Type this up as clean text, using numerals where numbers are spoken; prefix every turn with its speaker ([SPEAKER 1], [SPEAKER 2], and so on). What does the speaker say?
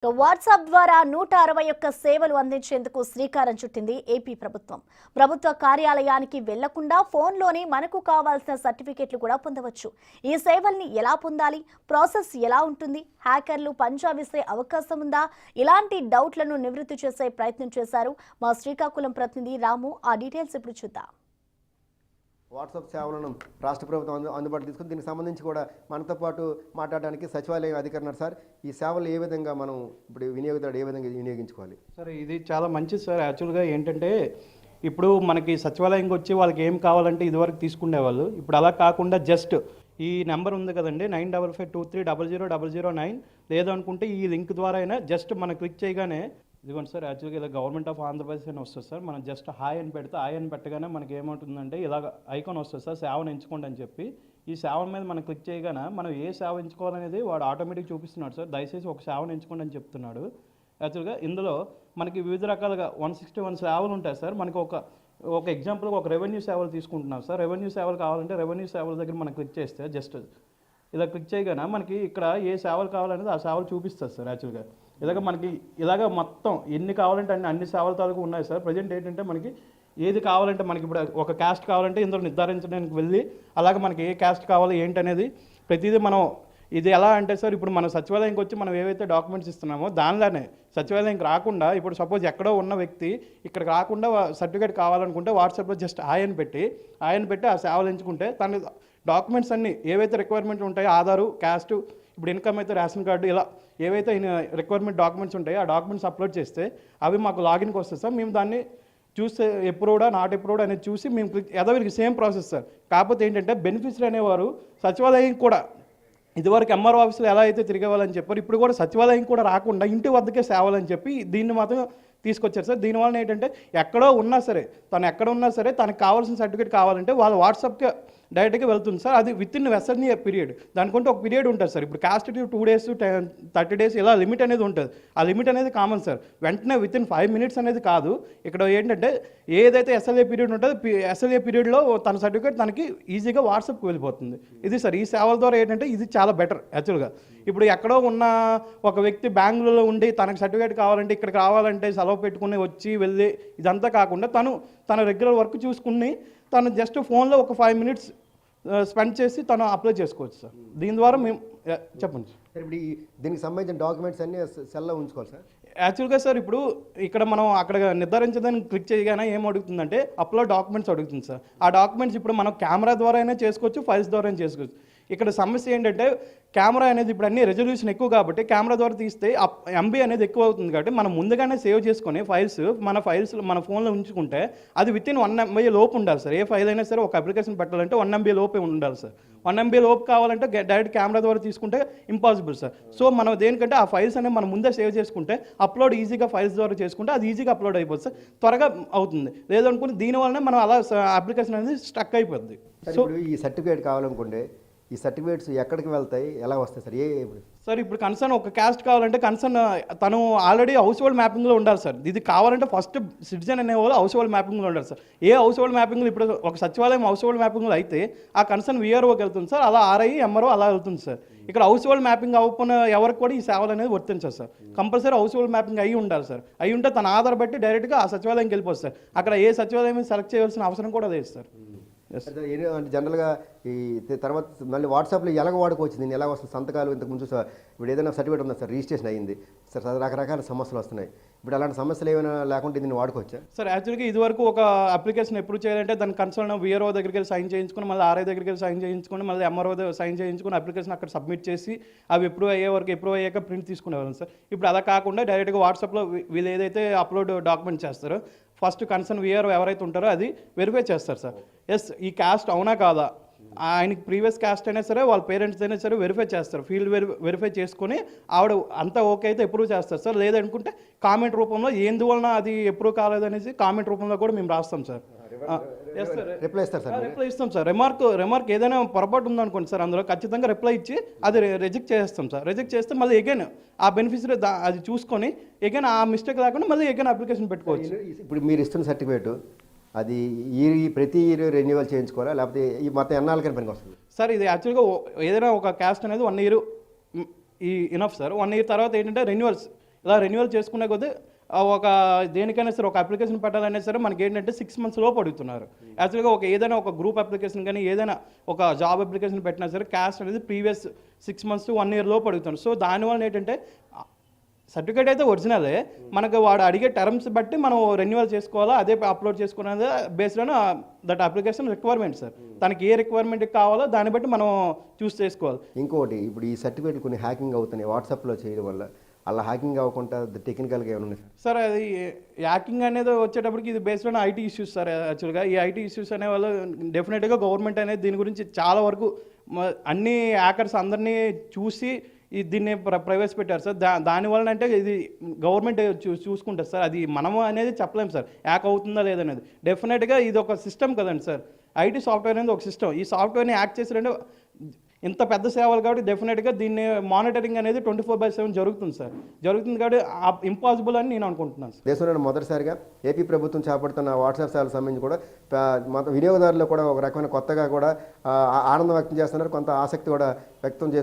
[SPEAKER 1] WhatsApp ద్వారా 161 సేవలు అందించేందుకు శ్రీకారం చుట్టింది ఏపీ ప్రభుత్వం. ప్రభుత్వ కార్యాలయానికి వెళ్లకుండా ఫోన్లోనే మనకు కావాల్సిన సర్టిఫికెట్లు కూడా పొందవచ్చు. ఈ సేవల్ని ఎలా పొందాలి, ప్రాసెస్ ఎలా ఉంటుంది, హ్యాకర్లు పంజా విసిరే అవకాశం ఉందా, ఇలాంటి డౌట్లను నివృత్తి చేసే ప్రయత్నం చేశారు మా శ్రీకాకుళం ప్రతినిధి రాము. ఆ డీటెయిల్స్ ఇప్పుడు చూద్దాం.
[SPEAKER 2] వాట్సాప్ సేవలను రాష్ట్ర ప్రభుత్వం అందుబాటులో తీసుకుని దీనికి సంబంధించి కూడా మనతో పాటు మాట్లాడడానికి సచివాలయం అధికారి ఉన్నారు. సార్, ఈ సేవలు ఏ విధంగా మనం ఇప్పుడు వినియోగదారుడు ఏ విధంగా వినియోగించుకోవాలి?
[SPEAKER 3] సార్, ఇది చాలా మంచిది సార్. యాక్చువల్గా ఏంటంటే ఇప్పుడు మనకి సచివాలయంకి వచ్చి వాళ్ళకి ఏం కావాలంటే ఇదివరకు తీసుకునేవాళ్ళు. ఇప్పుడు అలా కాకుండా జస్ట్ ఈ నెంబర్ ఉంది కదండి, 9552300009, లేదనుకుంటే ఈ లింక్ ద్వారా అయినా జస్ట్ మనం క్లిక్ చేయగానే ఇదిగోండి సార్. యాక్చువల్గా ఇలా గవర్నమెంట్ ఆఫ్ ఆంధ్రప్రదేశ్ అని వస్తుంది సార్. మనం జస్ట్ హాయ్ అని పెడితే హాయ్ అని పెట్టగానే మనకి ఏమవుతుందంటే ఇలాగ ఐకాన్ వస్తుంది సార్, సేవను ఎంచుకోండి అని చెప్పి. ఈ సేవ మీద మనం క్లిక్ చేయగానే మనం ఏ సేవ ఎంచుకోవాలనేది వాడు ఆటోమేటిక్ చూపిస్తున్నాడు సార్. దయచేసి ఒక సేవను ఎంచుకోండి అని చెప్తున్నాడు. యాక్చువల్గా ఇందులో మనకి వివిధ రకాలుగా 161 సేవలు ఉంటాయి సార్. మనకి ఒక ఎగ్జాంపుల్గా ఒక రెవెన్యూ సేవలు తీసుకుంటున్నాం సార్. రెవెన్యూ సేవలు కావాలంటే రెవెన్యూ సేవల దగ్గర మనం క్లిక్ చేస్తే జస్ట్ ఇలా క్లిక్ చేయగానే మనకి ఇక్కడ ఏ సేవలు కావాలనేది ఆ సేవలు చూపిస్తుంది సార్. యాక్చువల్గా ఇలాగ మొత్తం ఎన్ని కావాలంటే అన్ని సేవల తాలూకు ఉన్నాయి సార్. ప్రజెంట్ ఏంటంటే మనకి ఏది కావాలంటే మనకి ఇప్పుడు ఒక క్యాస్ట్ కావాలంటే ఇందులో నిర్ధారించడానికి వెళ్ళి అలాగే మనకి ఏ క్యాస్ట్ కావాలి ఏంటనేది ప్రతిదీ మనం ఇది ఎలా అంటే సార్, ఇప్పుడు మనం సచివాలయంకి వచ్చి మనం ఏవైతే డాక్యుమెంట్స్ ఇస్తున్నామో దానిలోనే సచివాలయంకి రాకుండా ఇప్పుడు సపోజ్ ఎక్కడో ఉన్న వ్యక్తి ఇక్కడికి రాకుండా సర్టిఫికేట్ కావాలనుకుంటే వాట్సాప్లో జస్ట్ ఆయన పెట్టి ఆ సేవలు ఎంచుకుంటే తన డాక్యుమెంట్స్ అన్నీ ఏవైతే రిక్వైర్మెంట్ ఉంటాయో ఆధారు, క్యాస్టు, ఇప్పుడు ఇన్కమ్ అయితే రేషన్ కార్డు, ఇలా ఏవైతే రిక్వైర్మెంట్ డాక్యుమెంట్స్ ఉంటాయో ఆ డాక్యుమెంట్స్ అప్లోడ్ చేస్తే అవి మాకు లాగిన్కి వస్తుంది సార్. మేము దాన్ని చూస్తే ఎప్రూవ్డా నాట్ ఎప్రూవ్డ్ అనేది చూసి మేము ఎదవిరికి సేమ్ ప్రాసెస్ సార్. కాకపోతే ఏంటంటే బెనిఫిషరీ అనేవారు సచివాలయం కూడా ఇదివరకు ఎంఆర్ఓ ఆఫీసులో ఎలా అయితే తిరిగేవాళ్ళని చెప్పారు, ఇప్పుడు కూడా సచివాలయం కూడా రాకుండా ఇంటి వద్దకే సేవాలని చెప్పి దీన్ని మాత్రం తీసుకొచ్చారు సార్. దీనివల్ల ఏంటంటే ఎక్కడో ఉన్నా సరే తనకు కావాల్సిన సర్టిఫికేట్ కావాలంటే వాళ్ళ వాట్సాప్కి డైరెక్ట్గా వెళ్తుంది సార్. అది విత్ ఇన్ వెసర్ని పీరియడ్, దానికంటే ఒక పీరియడ్ ఉంటుంది సార్. ఇప్పుడు క్యాస్ట్ 2 days 30 days ఇలా లిమిట్ అనేది ఉంటుంది. ఆ లిమిట్ అనేది కామన్ సార్. వెంటనే విత్ ఇన్ 5 minutes అనేది కాదు. ఇక్కడ ఏంటంటే ఏదైతే ఎస్ఎల్ఏ పీరియడ్ ఉంటుందో ఎస్ఎల్ఏ పీరియడ్లో తన సర్టిఫికేట్ తనకి ఈజీగా వాట్సాప్కి వెళ్ళిపోతుంది. ఇది సార్ ఈ సేవల ద్వారా ఏంటంటే ఇది చాలా బెటర్ యాక్చువల్గా. ఇప్పుడు ఎక్కడో ఉన్న ఒక వ్యక్తి బెంగళూరులో ఉండి తనకు సర్టిఫికేట్ కావాలంటే ఇక్కడికి రావాలంటే సెలవు పెట్టుకుని వచ్చి వెళ్ళి ఇదంతా కాకుండా తన రెగ్యులర్ వర్క్ చూసుకుని తను జస్ట్ ఫోన్లో ఒక 5 minutes స్పెండ్ చేసి తను అప్లై చేసుకోవచ్చు సార్. దీని ద్వారా మేము చెప్పండి
[SPEAKER 2] సార్. ఇప్పుడు దీనికి సంబంధించిన డాక్యుమెంట్స్ అన్నీ సెల్లో ఉంచుకోవాలి సార్.
[SPEAKER 3] యాక్చువల్గా సార్ ఇప్పుడు ఇక్కడ మనం అక్కడ నిర్ధారించడానికి క్లిక్ చేయగానే ఏం అడుగుతుందంటే అప్లోడ్ డాక్యుమెంట్స్ అడుగుతుంది సార్. ఆ డాక్యుమెంట్స్ ఇప్పుడు మనం కెమెరా ద్వారా అయినా చేసుకోవచ్చు, ఫైల్స్ ద్వారా అయినా చేసుకోవచ్చు. ఇక్కడ సమస్య ఏంటంటే కెమెరా అనేది ఇప్పుడు అన్ని రెజల్యూషన్ ఎక్కువ కాబట్టి కెమెరా ద్వారా తీస్తే ఎంబీ అనేది ఎక్కువ అవుతుంది కాబట్టి మనం ముందుగానే సేవ్ చేసుకొని మన ఫోన్లో ఉంచుకుంటే అది విత్ ఇన్ 1 MB లోపు ఉండాలి సార్. ఏ ఫైల్ అయినా సరే ఒక అప్లికేషన్ పెట్టాలంటే 1 MB లోపే ఉండాలి సార్. 1 MB లోపు కావాలంటే డైరెక్ట్ కెమెరా ద్వారా తీసుకుంటే ఇంపాసిబుల్ సార్. సో మనం దేనికంటే ఆ ఫైల్స్ అనేవి మనం ముందే సేవ్ చేసుకుంటే అప్లోడ్ ఈజీగా ఫైల్స్ ద్వారా చేసుకుంటే అది ఈజీగా అప్లోడ్ అయిపోతుంది సార్, త్వరగా అవుతుంది. లేదనుకుంటే దీనివల్లనే మనం అలా అప్లికేషన్ అనేది స్టక్ అయిపోద్ది.
[SPEAKER 2] సో ఈ సర్టిఫికేట్ కావాలనుకుంటే ఈ సర్టిఫికేట్స్ ఎక్కడికి వెళ్తాయి, ఎలా వస్తాయి సార్?
[SPEAKER 3] సార్ ఇప్పుడు కన్సర్న్ ఒక క్యాస్ట్ కావాలంటే కన్సర్న్ తను ఆల్రెడీ హౌస్ హోల్డ్ మ్యాపింగ్లో ఉండాలి సార్. ఇది కావాలంటే ఫస్ట్ సిటిజన్ అనేవాళ్ళు హౌస్ హోల్డ్ మ్యాపింగ్లో ఉండాలి సార్. ఏ హౌస్ హోల్డ్ మ్యాపింగ్లో ఇప్పుడు ఒక సచివాలయం హౌస్ హోల్డ్ మ్యాపింగ్లో అయితే ఆ కన్సర్న్ విఆర్ఓకి వెళ్తుంది సార్, అలా ఆర్ఐ ఎంఆర్ఓ అలా వెళ్తుంది సార్. ఇక్కడ హౌస్ హోల్డ్ మ్యాపింగ్ అవ్వకుండా ఎవరికి కూడా ఈ సేవలు అనేది వర్తించారు sir. Compulsory household mapping అయ్యి ఉండాలి సార్. అయి ఉంటే తన ఆధార్ బట్టి డైరెక్ట్గా ఆ సచివాలయంకి వెళ్ళిపోతుంది సార్. అక్కడ ఏ సచివాలయం సెలెక్ట్ చేయాల్సిన అవసరం కూడా లేదు సార్.
[SPEAKER 2] అంటే జనరల్గా ఈ తర్వాత మళ్ళీ వాట్సాప్లో ఎలాగ వాడుకోవచ్చు, దీన్ని ఎలా వస్తుంది? సంతకాలు ఇంతకుముందు సార్ ఇప్పుడు ఏదైనా సర్టిఫికేట్ ఉందా సార్, రిజిస్ట్రేషన్ అయ్యింది సార్, రకరకాల సమస్యలు వస్తున్నాయి. ఇప్పుడు అలాంటి సమస్యలు ఏమైనా లేకుంటే దీన్ని వాడుకోవచ్చా
[SPEAKER 3] సార్? యాక్చువల్గా ఇదివరకు ఒక అప్లికేషన్ అప్రూవ్ చేయాలంటే దాని కన్సర్న్ విఆర్ఓ దగ్గరికి వెళ్ళి సైన్ చేయించుకుని మళ్ళీ ఆర్ఐ దగ్గరికి వెళ్ళి సైన్ చేయించుకుని మళ్ళీ ఎంఆర్ఓ సైన్ చేయించుకుని అప్లికేషన్ అక్కడ సబ్మిట్ చేసి అవి అప్రూవ్ అయ్యాక ప్రింట్ తీసుకునేవాళ్ళం సార్. ఇప్పుడు అలా కాకుండా డైరెక్ట్గా వాట్సాప్లో వీళ్ళు ఏదైతే అప్లోడ్ డాక్యుమెంట్ చేస్తారో ఫస్ట్ కన్సర్న్ విఆర్ఓ ఎవరైతే ఉంటారో అది వెరిఫై చేస్తారు సార్. ఎస్ ఈ క్యాస్ట్ అవునా కాదా, ఆయనకి ప్రీవియస్ క్యాస్ట్ అయినా సరే వాళ్ళ పేరెంట్స్ అయినా సరే వెరిఫై చేస్తారు. ఫీల్డ్ వెరిఫై చేసుకొని ఆవిడ అంతా ఓకే అయితే అప్రూవ్ చేస్తారు సార్. లేదనుకుంటే కామెంట్ రూపంలో ఎందువలన అది అప్రూవ్ కాలేదనేసి కామెంట్ రూపంలో కూడా మేము రాస్తాం సార్.
[SPEAKER 2] రిప్లై
[SPEAKER 3] ఇస్తాం సార్. రిమార్క్ ఏదైనా పొరపాటు ఉందనుకోండి సార్, అందులో ఖచ్చితంగా రిప్లై ఇచ్చి అది రిజెక్ట్ చేస్తాం సార్. రిజెక్ట్ చేస్తే మళ్ళీ ఎగైన్ ఆ బెనిఫిషరీ అది చూసుకొని ఎగైన్ ఆ మిస్టేక్ లేకుండా మళ్ళీ ఎగైన్ అప్లికేషన్ పెట్టుకోవచ్చు.
[SPEAKER 2] ఇప్పుడు మీరు ఇస్తున్న సర్టిఫికేట్ అది ప్రతి ఇయర్ రెన్యువల్ చేయించుకోవాలా, లేకపోతే ఈ మొత్తం ఎన్నాళ్ళకని పనికి వస్తుంది
[SPEAKER 3] సార్? ఇది యాక్చువల్గా ఏదైనా ఒక క్యాస్ట్ అనేది 1 year ఈ ఇనఫ్ సార్. 1 year తర్వాత ఏంటంటే రెన్యువల్స్ ఇలా రెన్యువల్ చేసుకునే కొద్దీ ఒక దేనికైనా సరే ఒక అప్లికేషన్ పెట్టాలనే సరే మనకి ఏంటంటే 6 months లోపు అడుగుతున్నారు. యాక్చువల్గా ఏదైనా ఒక గ్రూప్ అప్లికేషన్ కానీ ఏదైనా ఒక జాబ్ అప్లికేషన్ పెట్టినా సరే క్యాస్ట్ అనేది ప్రీవియస్ 6 months to 1 year లోపు అడుగుతున్నారు. సో దానివల్ల ఏంటంటే సర్టిఫికేట్ అయితే ఒరిజినలే, మనకు వాడు అడిగే టర్మ్స్ బట్టి మనం రెన్యువల్ చేసుకోవాలా, అదే అప్లోడ్ చేసుకునేది based on that application requirement sir. తనకి ఏ రిక్వైర్మెంట్ కావాలో దాన్ని బట్టి మనం చూస్ చేసుకోవాలి.
[SPEAKER 2] ఇంకోటి ఇప్పుడు ఈ సర్టిఫికేట్లు కొన్ని హ్యాకింగ్ అవుతున్నాయి వాట్సాప్లో చేయడం వల్ల, అలా హ్యాకింగ్ అవ్వకుండా టెక్నికల్గా ఏమైనా ఉన్నాయి
[SPEAKER 3] సార్? అది హ్యాకింగ్ అనేది వచ్చేటప్పటికి ఇది based on IT issues sir. యాక్చువల్గా ఈ ఐటీ ఇష్యూస్ అనే వాళ్ళు డెఫినెట్గా గవర్నమెంట్ అనేది దీని గురించి చాలా వరకు అన్ని హ్యాకర్స్ అందరినీ చూసి దీన్ని ప్రవేశపెట్టారు సార్. దానివల్ల అంటే ఇది గవర్నమెంట్ చూసుకుంటారు సార్. అది మనము అనేది చెప్పలేము సార్ హ్యాక్ అవుతుందా లేదనేది. డెఫినెట్గా ఇది ఒక సిస్టమ్ కదండి సార్. ఐటీ సాఫ్ట్వేర్ అనేది ఒక సిస్టమ్. ఈ సాఫ్ట్వేర్ని హ్యాక్ చేసారంటే ఇంత పెద్ద సేవలు కాబట్టి డెఫినెట్గా దీన్ని మానిటరింగ్ అనేది 24/7 జరుగుతుంది సార్. జరుగుతుంది కాబట్టి ఇంపాసిబుల్ అని నేను అనుకుంటున్నాను సార్.
[SPEAKER 2] దేశంలో మొదటిసారిగా ఏపీ ప్రభుత్వం చేపడుతున్న వాట్సాప్ సేవలకు సంబంధించి కూడా మొత్తం వినియోగదారులు కూడా ఒక రకమైన కొత్తగా కూడా ఆనందం వ్యక్తం చేస్తున్నారు, కొంత ఆసక్తి కూడా వ్యక్తం చేస్తున్నారు.